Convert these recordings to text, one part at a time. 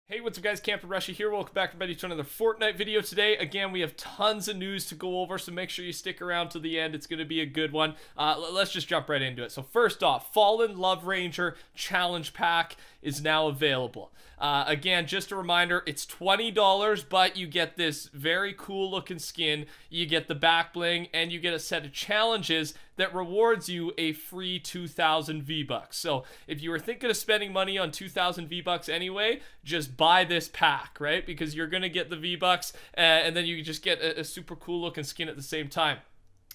Hey, what's up guys, Camper Russia here. Welcome back everybody to another Fortnite video today. Again, we have tons of news to go over, so make sure you stick around to the end. It's going to be a good one. Let's just jump right into it. So first off, Fallen Love Ranger Challenge Pack is now available. Again, just a reminder, it's $20, but you get this very cool looking skin, you get the back bling, and you get a set of challenges that rewards you a free 2,000 V-Bucks. So if you were thinking of spending money on 2,000 V-Bucks anyway, just buy this pack, right? Because you're going to get the V-Bucks, and then you just get a super cool looking skin at the same time.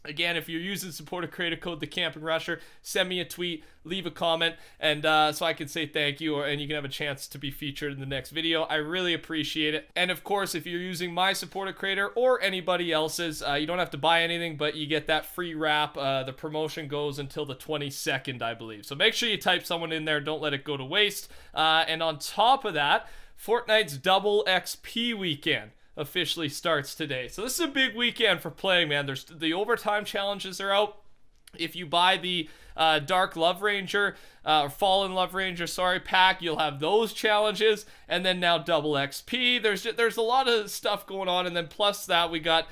Again, if you're using supporter creator code TheCampingRusher, send me a tweet, leave a comment, and so I can say thank you, and you can have a chance to be featured in the next video. I really appreciate it. And of course, if you're using my supporter creator or anybody else's, you don't have to buy anything, but you get that free wrap. The promotion goes until the 22nd, I believe. So make sure you type someone in there. Don't let it go to waste. And on top of that, Fortnite's double XP weekend officially starts today. So this is a big weekend for playing, man. There's the overtime challenges are out. If you buy the Dark Love Ranger, or Fallen Love Ranger, sorry, pack, you'll have those challenges, and then now double XP. There's a lot of stuff going on, and then plus that, we got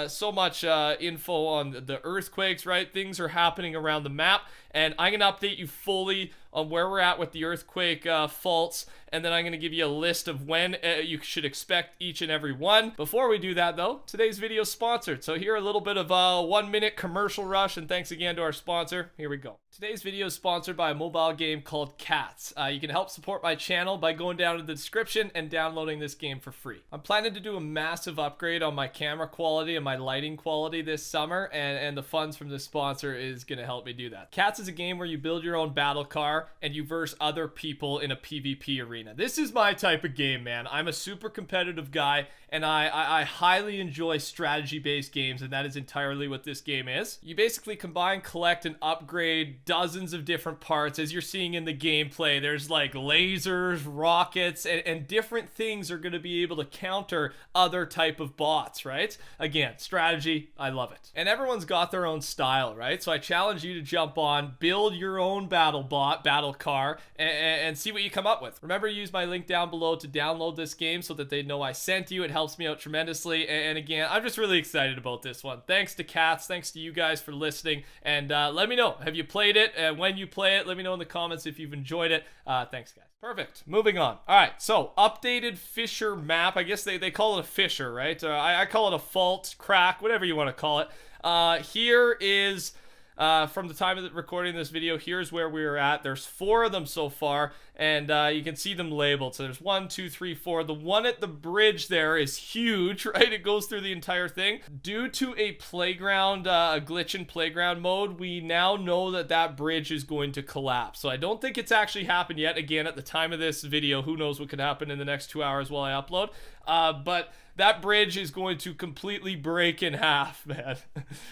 so much info on the earthquakes, right? Things are happening around the map, and I'm going to update you fully on where we're at with the earthquake faults, and then I'm going to give you a list of when you should expect each and every one. Before we do that, though, today's video is sponsored. So here a little bit of a 1-minute commercial rush, and thanks again to our sponsor. Here we go. Today's video is sponsored by a mobile game called Cats. You can help support my channel by going down to the description and downloading this game for free. I'm planning to do a massive upgrade on my camera quality and my lighting quality this summer, and the funds from this sponsor is going to help me do that. Cats is a game where you build your own battle car and you verse other people in a PvP arena. This is my type of game, man. I'm a super competitive guy, and I highly enjoy strategy-based games, and that is entirely what this game is. You basically combine, collect, and upgrade dozens of different parts. As you're seeing in the gameplay, there's like lasers, rockets, and different things are going to be able to counter other type of bots, right? Again, strategy, I love it. And everyone's got their own style, right? So I challenge you to jump on, build your own battle bot, battle car, and see what you come up with. Remember, use my link down below to download this game so that they know I sent you. It helps me out tremendously. And again, I'm just really excited about this one. Thanks to Cats, thanks to you guys for listening, and let me know, have you played it? When you play it, let me know in the comments if you've enjoyed it. Thanks, guys. Perfect. Moving on. All right, so updated Fisher map. I guess they call it a Fisher, right? I call it a fault, crack, whatever you want to call it. Here is... from the time of recording this video, here's where we were at. There's 4 of them so far, and you can see them labeled. So there's 1, 2, 3, 4. The one at the bridge there is huge, right? It goes through the entire thing. Due to a playground, a glitch in playground mode, we now know that that bridge is going to collapse. So I don't think it's actually happened yet. Again, at the time of this video, who knows what could happen in the next 2 hours while I upload. But that bridge is going to completely break in half, man.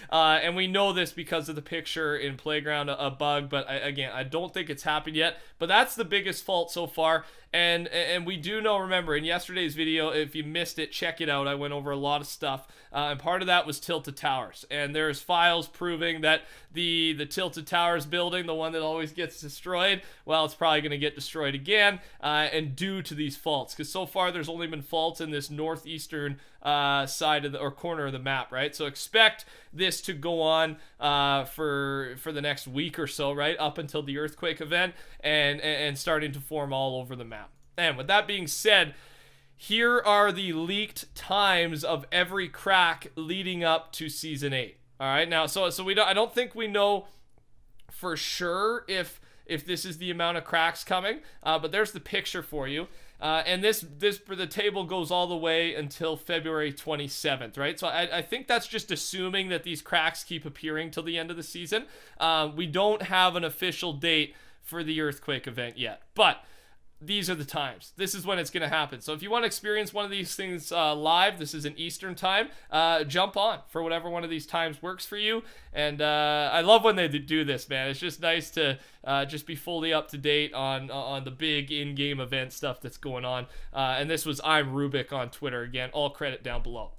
And we know this because of the picture in Playground, a bug, but again, I don't think it's happened yet. But that's the biggest fault so far. And we do know, remember, in yesterday's video, if you missed it, check it out. I went over a lot of stuff. And part of that was Tilted Towers. And there's files proving that the Tilted Towers building, the one that always gets destroyed, well, it's probably going to get destroyed again, and due to these faults. Because so far, there's only been faults in this northeastern side of the, or corner of the map, right? So expect this to go on for the next week or so, right? Up until the earthquake event, and starting to form all over the map. And with that being said, here are the leaked times of every crack leading up to Season 8. All right, now, so I don't think we know for sure if this is the amount of cracks coming, but there's the picture for you. And the table goes all the way until February 27th, right? So I think that's just assuming that these cracks keep appearing till the end of the season. We don't have an official date for the earthquake event yet, but these are the times. This is when it's going to happen. So if you want to experience one of these things live, this is an Eastern time, jump on for whatever one of these times works for you. And I love when they do this, man. It's just nice to just be fully up to date on the big in-game event stuff that's going on. And this was I'm Rubik on Twitter. Again, all credit down below.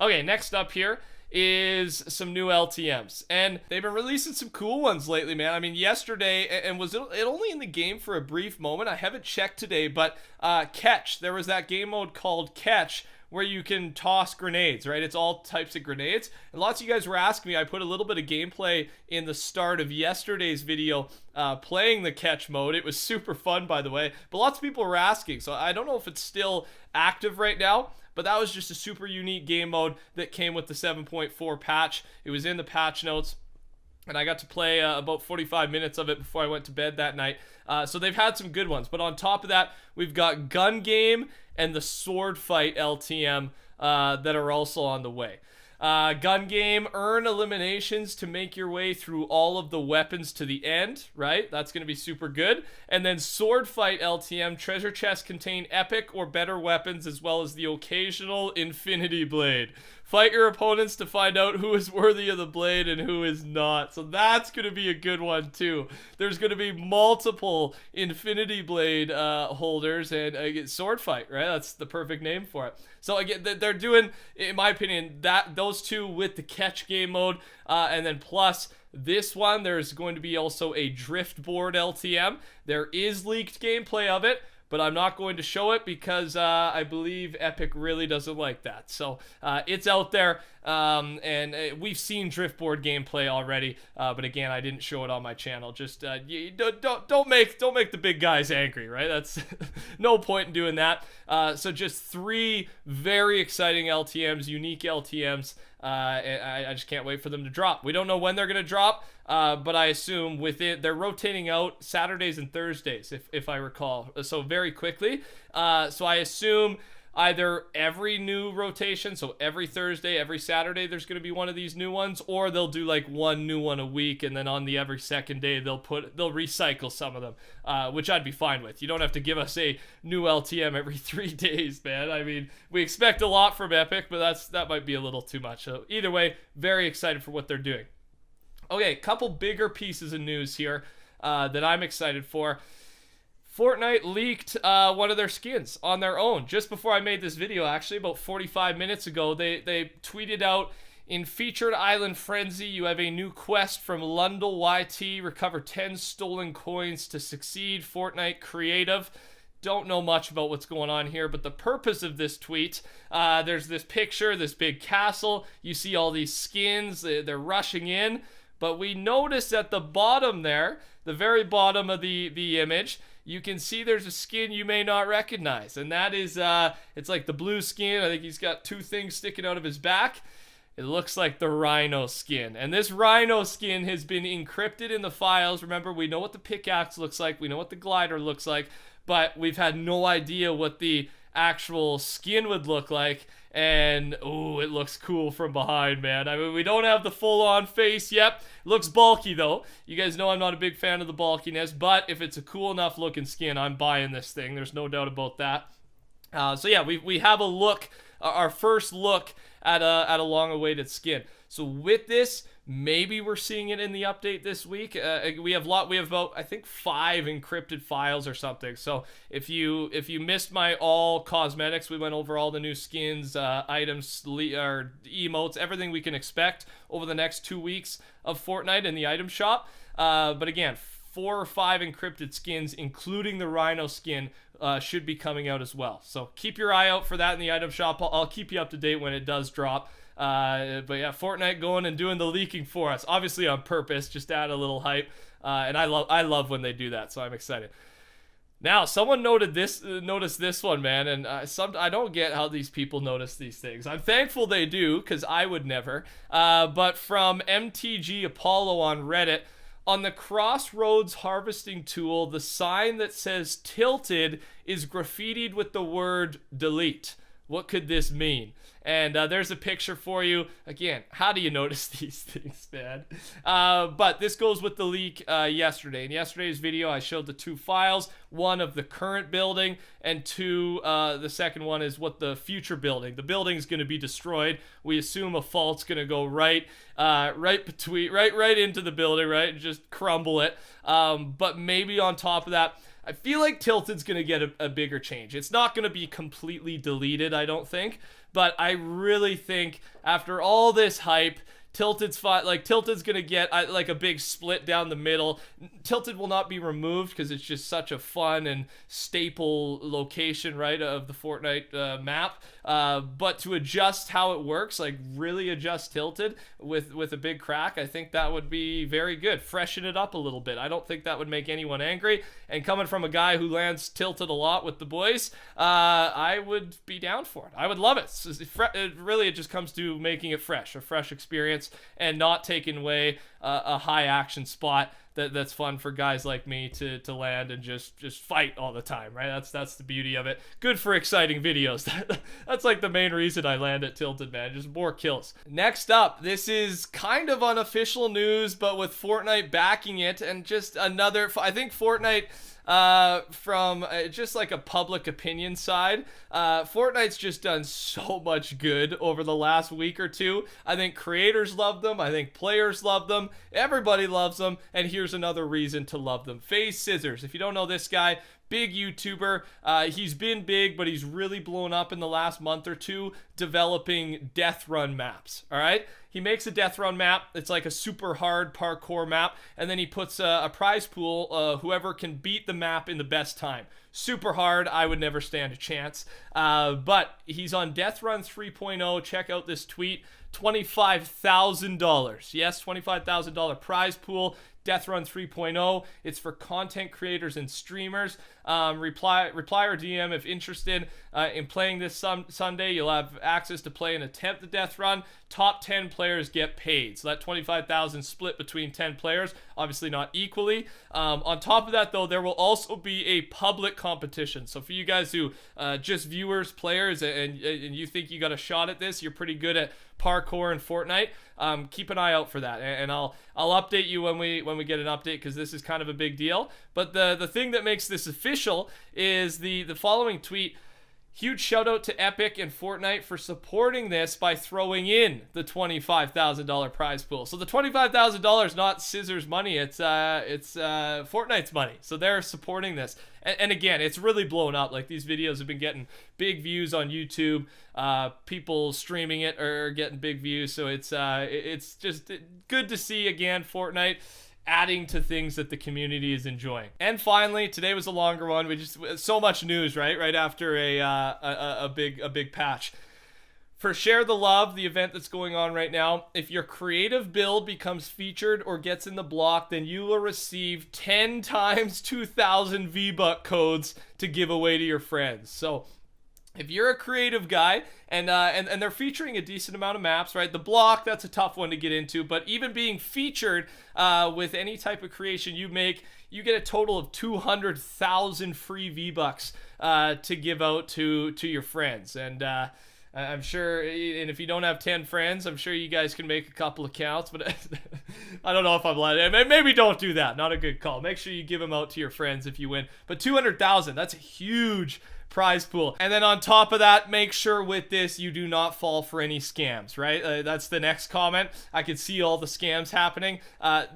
Okay, next up here is some new LTMs, and they've been releasing some cool ones lately, man. I mean, yesterday, and was it only in the game for a brief moment? I haven't checked today, but Catch, there was that game mode called Catch where you can toss grenades, right? It's all types of grenades, and lots of you guys were asking me. I put a little bit of gameplay in the start of yesterday's video playing the Catch mode. It was super fun, by the way, but lots of people were asking, so I don't know if it's still active right now. But that was just a super unique game mode that came with the 7.4 patch. It was in the patch notes, and I got to play about 45 minutes of it before I went to bed that night. So they've had some good ones. But on top of that, we've got Gun Game and the Sword Fight LTM that are also on the way. Gun Game, earn eliminations to make your way through all of the weapons to the end, right? That's going to be super good. And then Sword Fight LTM, treasure chests contain epic or better weapons as well as the occasional Infinity Blade. Fight your opponents to find out who is worthy of the blade and who is not. So that's going to be a good one too. There's going to be multiple Infinity Blade holders and Sword Fight, right? That's the perfect name for it. So again, they're doing, in my opinion, those two with the Catch game mode, and then plus this one, there's going to be also a Drift Board LTM. There is leaked gameplay of it, but I'm not going to show it because I believe Epic really doesn't like that. So it's out there, and we've seen Driftboard gameplay already. But again, I didn't show it on my channel. Just don't make the big guys angry, right? That's no point in doing that. So just 3 very exciting LTMs, unique LTMs. And I just can't wait for them to drop. We don't know when they're going to drop, but I assume they're rotating out Saturdays and Thursdays, if I recall, so very quickly. So I assume either every new rotation, so every Thursday, every Saturday, there's going to be one of these new ones, or they'll do like one new one a week, and then on the every second day, they'll recycle some of them, which I'd be fine with. You don't have to give us a new LTM every 3 days, man. I mean, we expect a lot from Epic, but that might be a little too much. So either way, very excited for what they're doing. Okay, couple bigger pieces of news here that I'm excited for. Fortnite leaked one of their skins on their own just before I made this video. Actually, about 45 minutes ago, they tweeted out, in Featured Island Frenzy, you have a new quest from Lundell YT. Recover 10 stolen coins to succeed. Fortnite Creative. Don't know much about what's going on here, but the purpose of this tweet, there's this picture, this big castle. You see all these skins. They're rushing in. But we notice at the bottom there, the very bottom of the image, you can see there's a skin you may not recognize. And that is, it's like the blue skin. I think he's got 2 things sticking out of his back. It looks like the Rhino skin. And this Rhino skin has been encrypted in the files. Remember, we know what the pickaxe looks like. We know what the glider looks like. But we've had no idea what the actual skin would look like. And oh, it looks cool from behind, man. I mean, we don't have the full-on face yet. It looks bulky though. You guys know I'm not a big fan of the bulkiness, but if it's a cool enough looking skin, I'm buying this thing. There's no doubt about that. So yeah, we have a look, our first look at a long-awaited skin. So with this, maybe we're seeing it in the update this week. We have about, I think, 5 encrypted files or something. So if you missed my all cosmetics, we went over all the new skins, items, or emotes, everything we can expect over the next 2 weeks of Fortnite in the item shop. But again, 4 or 5 encrypted skins, including the Rhino skin, should be coming out as well. So keep your eye out for that in the item shop. I'll keep you up to date when it does drop. But yeah, Fortnite going and doing the leaking for us, obviously on purpose, just to add a little hype. And I love when they do that, so I'm excited. Now, someone noticed this one, man, and I don't get how these people notice these things. I'm thankful they do, because I would never. But from MTG Apollo on Reddit, on the Crossroads harvesting tool, the sign that says tilted is graffitied with the word delete. What could this mean? And there's a picture for you. Again, how do you notice these things, man? But this goes with the leak yesterday. In yesterday's video, I showed the 2 files. One of the current building, and 2, the second one is what the future building. The building's going to be destroyed. We assume a fault's going to go right into the building, right, and just crumble it. But maybe on top of that, I feel like Tilted's going to get a bigger change. It's not going to be completely deleted, I don't think, but I really think after all this hype, Tilted's gonna get like a big split down the middle. Tilted will not be removed because it's just such a fun and staple location, right, of the Fortnite map. But to adjust how it works, like really adjust Tilted with a big crack, I think that would be very good. Freshen it up a little bit. I don't think that would make anyone angry. And coming from a guy who lands Tilted a lot with the boys, I would be down for it. I would love it. It just comes to making it fresh, a fresh experience, and not taking away a high action spot that's fun for guys like me to land and just fight all the time, right? That's the beauty of it. Good for exciting videos. That's like the main reason I land at Tilted, man. Just more kills. Next up, this is kind of unofficial news, but with Fortnite backing it, and just another, I think Fortnite, from just like a public opinion side, Fortnite's just done so much good over the last week or two. I think creators love them. I think players love them. Everybody loves them. And here's another reason to love them. FaZe Scissors. If you don't know this guy, big YouTuber. He's been big, but he's really blown up in the last month or two developing death run maps. All right. He makes a death run map. It's like a super hard parkour map. And then he puts a prize pool, whoever can beat the map in the best time. Super hard. I would never stand a chance. But he's on Death Run 3.0. Check out this tweet. $25,000. Yes, $25,000 prize pool. Death Run 3.0. It's for content creators and streamers. Reply or DM if interested in playing this Sunday. You'll have access to play and attempt the death run. Top 10 players get paid. So that 25,000 split between 10 players, obviously not equally. On top of that, though, there will also be a public competition. So for you guys who just viewers, players, and you think you got a shot at this, you're pretty good at parkour and Fortnite, keep an eye out for that, and I'll update you when we get an update, because this is kind of a big deal. But the thing that makes this official is the following tweet. Huge shout out to Epic and Fortnite for supporting this by throwing in the $25,000 prize pool. So the $25,000 is not Scissors money, it's Fortnite's money. So they're supporting this. And again, it's really blown up. Like, these videos have been getting big views on YouTube. People streaming it are getting big views. So it's just good to see, again, Fortnite adding to things that the community is enjoying. And finally, today was a longer one. We just so much news, right after a big patch. For Share the Love, the event that's going on right now, if your creative build becomes featured or gets in the block, then you will receive 10 times 2,000 VBuck codes to give away to your friends. So if you're a creative guy, and they're featuring a decent amount of maps, right? The block, that's a tough one to get into, but even being featured with any type of creation you make, you get a total of 200,000 free V-Bucks to give out to your friends. And I'm sure, and if you don't have 10 friends, I'm sure you guys can make a couple accounts, but I don't know if I'm lying. Maybe don't do that. Not a good call. Make sure you give them out to your friends if you win. But 200,000, that's a huge prize pool. And then on top of that, make sure with this you do not fall for any scams, right? That's the next comment. I can see all the scams happening.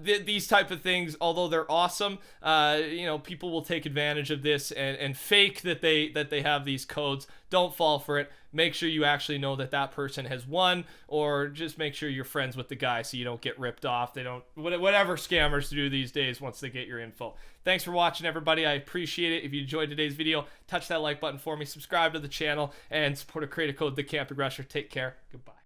These type of things, although they're awesome, people will take advantage of this and fake that they have these codes. Don't fall for it. Make sure you actually know that person has won, or just make sure you're friends with the guy so you don't get ripped off. They don't, whatever scammers do these days once they get your info. Thanks for watching, everybody. I appreciate it. If you enjoyed today's video, touch that like button for me, subscribe to the channel, and support a creator code, The Camping Rusher. Take care. Goodbye.